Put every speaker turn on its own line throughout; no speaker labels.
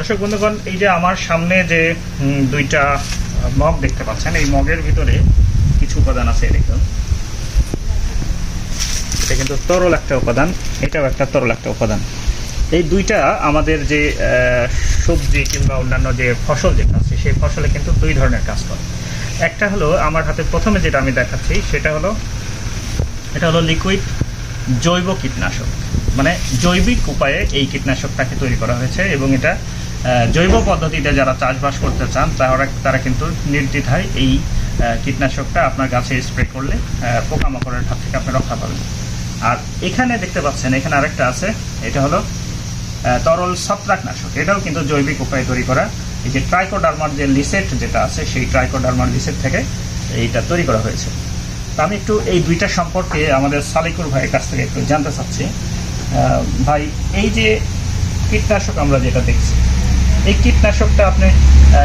দর্শক বন্ধুগণ, এই যে আমার সামনে যে দুইটা মগ দেখতে পাচ্ছেন, এই মগের ভিতরে কিছু উপাদান আছে। দেখুন, এটা কিন্তু তরল একটা উপাদান, এটাও একটা তরল একটা উপাদান। এই দুইটা আমাদের যে সবজি কিংবা অন্যান্য যে ফসল যেটা আছে, সেই ফসলে কিন্তু দুই ধরনের কাজ করে। একটা হলো আমার হাতে প্রথমে যেটা আমি দেখাচ্ছি, এটা হলো লিকুইড জৈব কীটনাশক, মানে জৈবিক উপায়ে এই কীটনাশকটাকে তৈরি করা হয়েছে। এবং এটা জৈব পদ্ধতিতে যারা চাষবাস করতে চান তারা কিন্তু নির্দ্বিধায় এই কীটনাশকটা আপনার গাছে স্প্রে করলে পোকামাকড়ের হাত থেকে আপনি রক্ষা পাবেন। আর এখানে দেখতে পাচ্ছেন, এখানে আরেকটা আছে, এটা হলো তরল ছত্রাকনাশক। এটাও কিন্তু জৈবিক উপায়ে তৈরি করা। এই যে ট্রাইকোডার্মার যে লিসেট যেটা আছে, সেই ট্রাইকোডার্মার লিসেট থেকে এইটা তৈরি করা হয়েছে। তো আমি একটু এই দুইটা সম্পর্কে আমাদের সালিকুর ভাইয়ের কাছ থেকে একটু জানতে চাচ্ছি। ভাই, এই যে কীটনাশক আমরা যেটা দেখছি, এই কীটনাশকটা আপনি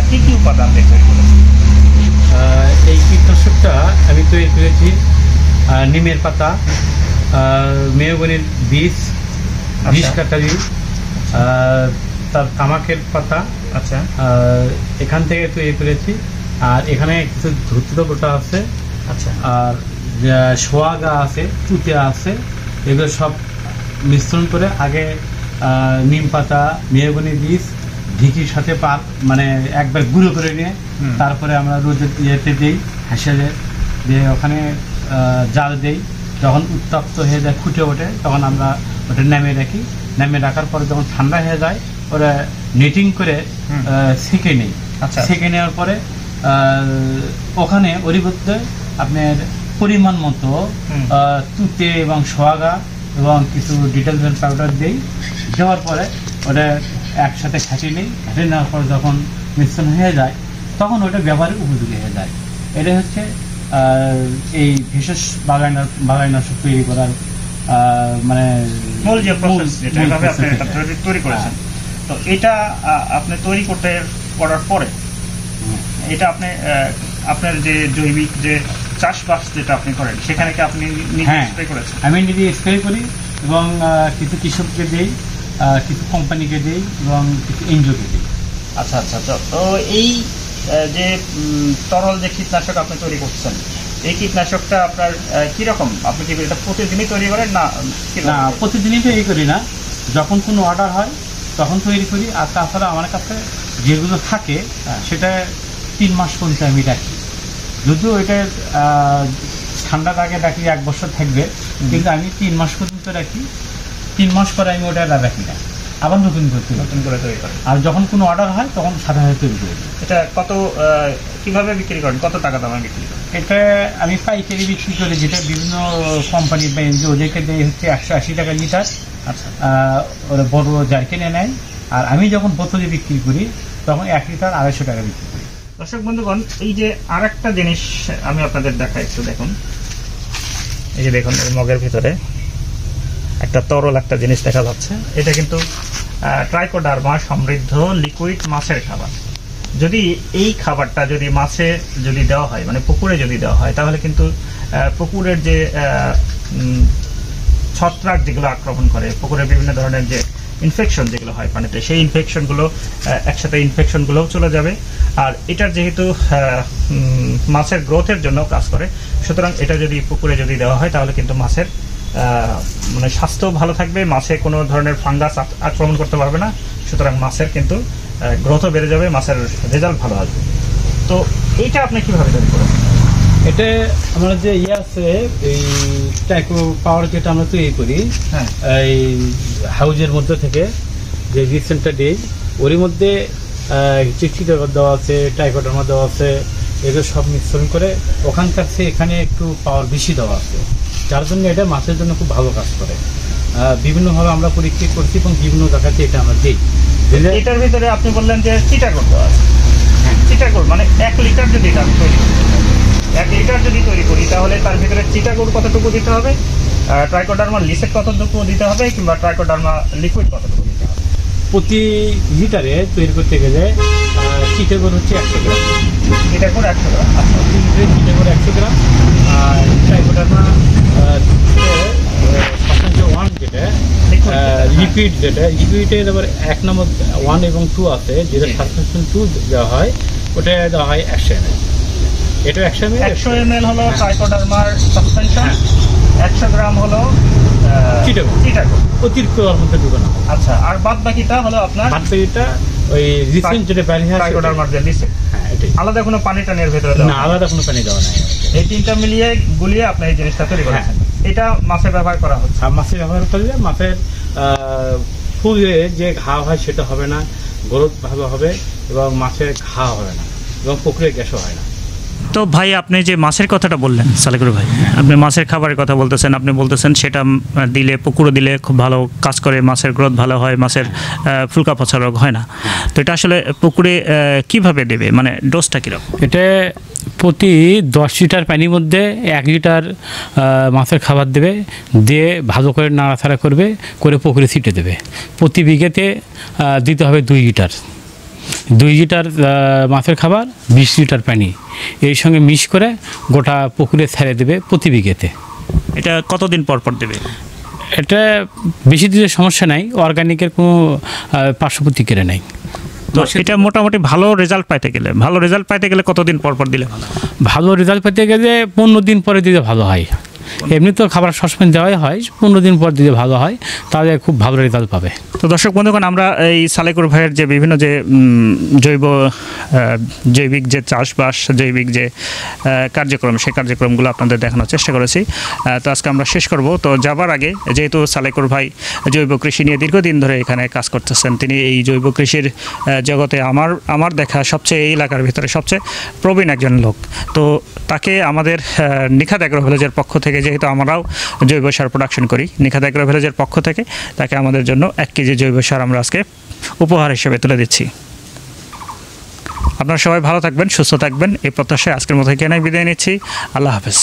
কি কি উপাদান দিয়ে তৈরি করেছেন?
এই কীটনাশকটা আমি তৈরি করেছি নিমের পাতা, মেহগনির বীজ, কাটারি, তার তামাকের পাতা,
আচ্ছা,
এখান থেকে তৈরি করেছি। আর এখানে কিছু ধুতরোটা আছে,
আচ্ছা, আর
সোয়াগা আছে, চুতিয়া আছে, এগুলো সব মিশ্রণ করে আগে নিম পাতা, মেহগনি বীজ ঢিকির সাথে মানে একবার গুঁড়ো করে নিয়ে তারপরে আমরা রোদের ইয়েতে দিই, হাসে দিয়ে ওখানে জাল দিই। যখন উত্তপ্ত হয়ে যায়, ফুটে ওঠে, তখন আমরা ওটা নামিয়ে রাখি। নামিয়ে রাখার পরে যখন ঠান্ডা হয়ে যায়, ওরা নেটিং করে সেঁকে নেই। সেঁকে নেওয়ার পরে ওখানে ওরই মধ্যে আপনার পরিমাণ মতো তুতে এবং সোয়াগা এবং কিছু ডিটারজেন্ট পাউডার দিই। দেওয়ার পরে ওটা একসাথে ঘাঁটিয়ে নিই। ঘাঁটিয়ে নেওয়ার পরে যখন মিশ্রণ হয়ে যায়, তখন ওটা ব্যবহারের উপযোগী হয়ে যায়। এটা হচ্ছে এই ভেষজ বাগাইনাশক তৈরি করার মানে
মূল যে প্রসেস, যেটা এভাবে আপনি এটা তৈরি করেছেন। তো এটা আপনি তৈরি করার পরে এটা আপনি আপনার যে জৈবিক যে চাষবাস যেটা আপনি করেন, সেখানে কি আপনি নিজে স্প্রে করেছেন?
আমি নিজে স্প্রে করি এবং কিছু কৃষককে দিই, কিছু কোম্পানিকে দিই এবং কিছু এনজিওকে দিই।
আচ্ছা আচ্ছা। তো এই যে তরল যে কীটনাশক আপনি তৈরি করছেন, এই কীটনাশকটা আপনার কিরকম? আপনি কি এটা প্রতিদিনই তৈরি করেন? না,
প্রতিদিনই তৈরি করি না, যখন কোনো অর্ডার হয় তখন তৈরি করি। আর তাছাড়া আমার কাছে যেগুলো থাকে সেটা 3 মাস পর্যন্ত আমি রাখি। যদিও এটা ঠান্ডার আগে রাখি 1 বছর থাকবে, কিন্তু আমি 3 মাস পর্যন্ত রাখি। 3 মাস পরে আমি ওটা রাখি না, আবার নতুন করে তৈরি করি। আর যখন কোনো অর্ডার হয় তখন সাথে সাথে তৈরি করি।
এটা কিভাবে বিক্রি করেন? কত টাকা দামে বিক্রি করেন?
এটা আমি পাইকারি বিক্রি করি, যেটা বিভিন্ন কোম্পানি বা এনজিও ওদেরকে দেয় হচ্ছে 180 টাকা লিটার। আচ্ছা, ওরা বড় জারকিনে নেয়। আর আমি যখন বোতলে বিক্রি করি তখন 1 লিটার 250 টাকা বিক্রি করি।
দর্শক বন্ধুগণ, এই যে আর একটা জিনিস আমি আপনাদের দেখাই, একটু দেখুন। এই যে দেখুন, এই মগের ভিতরে একটা তরল একটা জিনিস দেখা যাচ্ছে। এটা কিন্তু ট্রাইকোডার্মা সমৃদ্ধ লিকুইড মাছের খাবার। যদি এই খাবারটা যদি মাছে যদি দেওয়া হয়, মানে পুকুরে যদি দেওয়া হয়, তাহলে কিন্তু পুকুরের যে ছত্রাক যেগুলো আক্রমণ করে, পুকুরের বিভিন্ন ধরনের যে ইনফেকশন যেগুলো হয় পানিতে, সেই ইনফেকশনগুলো একসাথে ইনফেকশনগুলোও চলে যাবে। আর এটার যেহেতু মাছের গ্রোথের জন্য কাজ করে, সুতরাং এটা যদি পুকুরে যদি দেওয়া হয়, তাহলে কিন্তু মাছের মানে স্বাস্থ্য ভালো থাকবে, মাছে কোনো ধরনের ফাঙ্গাস আক্রমণ করতে পারবে না। সুতরাং মাছের কিন্তু গ্রোথও বেড়ে যাবে, মাছের রেজাল্ট ভালো আসবে। তো এইটা আপনি কিভাবে তৈরি করেন?
এটা আমরা যে আছে এই টাইকো পাওয়ার যেটা আমরা তৈরি করি, এই হাউজের মধ্যে থেকে যে রিসেন্টটা দিই, ওর মধ্যে চিকচিটা দেওয়া আছে, টাইকোডার্মা দেওয়া আছে, এগুলো সব মিশ্রণ করে ওখানকার চেয়ে এখানে একটু পাওয়ার বেশি দেওয়া আছে, যার জন্য এটা মাছের জন্য খুব ভালো কাজ করে। বিভিন্নভাবে আমরা পরীক্ষা করছি এবং বিভিন্ন জায়গাতে এটা আমরা দিই।
এটার ভিতরে আপনি বললেন যে চিটাগোল্ড দেওয়া আছে। চিটাগোল্ড মানে 1 লিটার যদি আমি তৈরি করি, 1 লিটার যদি তৈরি করি, তাহলে তার ভিতরে চিটাগোল্ড কতটুকু দিতে হবে, ট্রাইকোডার্মা লিসেট কতটুকু দিতে হবে, কিংবা ট্রাইকোডার্মা লিকুইড কতটুকু দিতে হবে?
প্রতি লিটারে তৈরি করতে গেলে চিটাগোল্ড হচ্ছে 100 গ্রাম।
চিটাগোল্ড 100 গ্রাম। আচ্ছা,
চিটাগোল্ড 100 গ্রাম। আর ট্রাইকোডার্মা 1 যেটা লিকুইড যেটা লিকুইডের আবার 1 নম্বর 1 এবং 2 আছে, যেটা সাসপেনশন 2 দেওয়া হয়, ওটা দেওয়া হয় 100 ml। এটা 100 ml
100 ml হলো ট্রাইকোডার্মার সাসপেনশন, 100 গ্রাম হলো চিটাগো।
অতিরিক্ত ওর মধ্যে ঢুকে না।
আচ্ছা, আর বাদ বাকিটা হলো আপনার
বাদবাকিটা ওই রিসেন্ট যেটা বাইরে হয়
ট্রাইকোডার্মার যে লিসে।
হ্যাঁ, এটাই।
আলাদা কোনো পানি টানির ভেতরে দেওয়া
না, আলাদা কোনো পানি দেওয়া নাই।
এই তিনটা মিলিয়ে গুলিয়ে আপনি এই জিনিসটা তৈরি করেছেন। এটা মাছে ব্যবহার করা হচ্ছে।
আর মাছে ব্যবহার করলে মাছের ফুলে যে ঘা হয় সেটা হবে না, গ্রোথ ভালো হবে এবং মাছের ঘা হবে না এবং পুকুরে গ্যাসও হয় না।
তো ভাই, আপনি যে মাছের কথাটা বললেন সালেকুর ভাই, আপনি মাছের খাবারের কথা বলতেছেন, আপনি বলতেছেন সেটা দিলে, পুকুরে দিলে খুব ভালো কাজ করে, মাছের গ্রোথ ভালো হয়, মাছের ফুলকা পচা রোগ হয় না। তো এটা আসলে পুকুরে কিভাবে দেবে, মানে ডোজটা কীরকম?
এটা প্রতি 10 লিটার পানির মধ্যে 1 লিটার মাছের খাবার দেবে, দিয়ে ভালো করে নাড়াচাড়া করবে, করে পুকুরে ছিটে দেবে। প্রতি বিঘেতে দিতে হবে 2 লিটার। 2 লিটার মাছের খাবার, 20 লিটার পানি এর সঙ্গে মিক্স করে গোটা পুকুরে ছেড়ে দেবে প্রতি বিঘেতে।
এটা কতদিন পর পর দেবে?
এটা বেশি দিনের সমস্যা নাই, অর্গানিকের কোনো পার্শ্ব প্রতিক্রিয়া নাই।
তো এটা মোটামুটি ভালো রেজাল্ট পাইতে গেলে কতদিন পর পর দিলে
ভালো রেজাল্ট পেতে গেলে 15 দিন পরে দিলে ভালো হয়। এমনি তো খাবার সবসময় দেওয়াই হয়, 15 দিন পর দিলে ভালো হয়, তাহলে খুব ভালো রেজাল্ট পাবে।
তো দর্শক বন্ধুগণ, আমরা এই সালেকুর ভাইয়ের যে বিভিন্ন যে জৈবিক যে চাষবাস, জৈবিক যে কার্যক্রম, সেই কার্যক্রমগুলো আপনাদের দেখানোর চেষ্টা করেছি। তো আজকে আমরা শেষ করব। তো যাবার আগে, যেহেতু সালেকুর ভাই জৈব কৃষি নিয়ে দীর্ঘদিন ধরে এখানে কাজ করতেছেন, তিনি এই জৈব কৃষির জগতে আমার দেখা সবচেয়ে, এই এলাকার ভিতরে সবচেয়ে প্রবীণ একজন লোক। তো তাকে আমাদের নিখাত অ্যাগ্রো ভিলেজের পক্ষ থেকে, যেহেতু আমরাও জৈব সার প্রোডাকশন করি, নিখাত অ্যাগ্রো ভিলেজের পক্ষ থেকে তাকে আমাদের জন্য 1 কেজি জৈব সার আমরা আজকে উপহার হিসেবে তুলে দিচ্ছি। আপনারা সবাই ভালো থাকবেন, সুস্থ থাকবেন, এই প্রত্যাশায় আজকের মতো এখানেই বিদায় নিচ্ছি। আল্লাহ হাফেজ।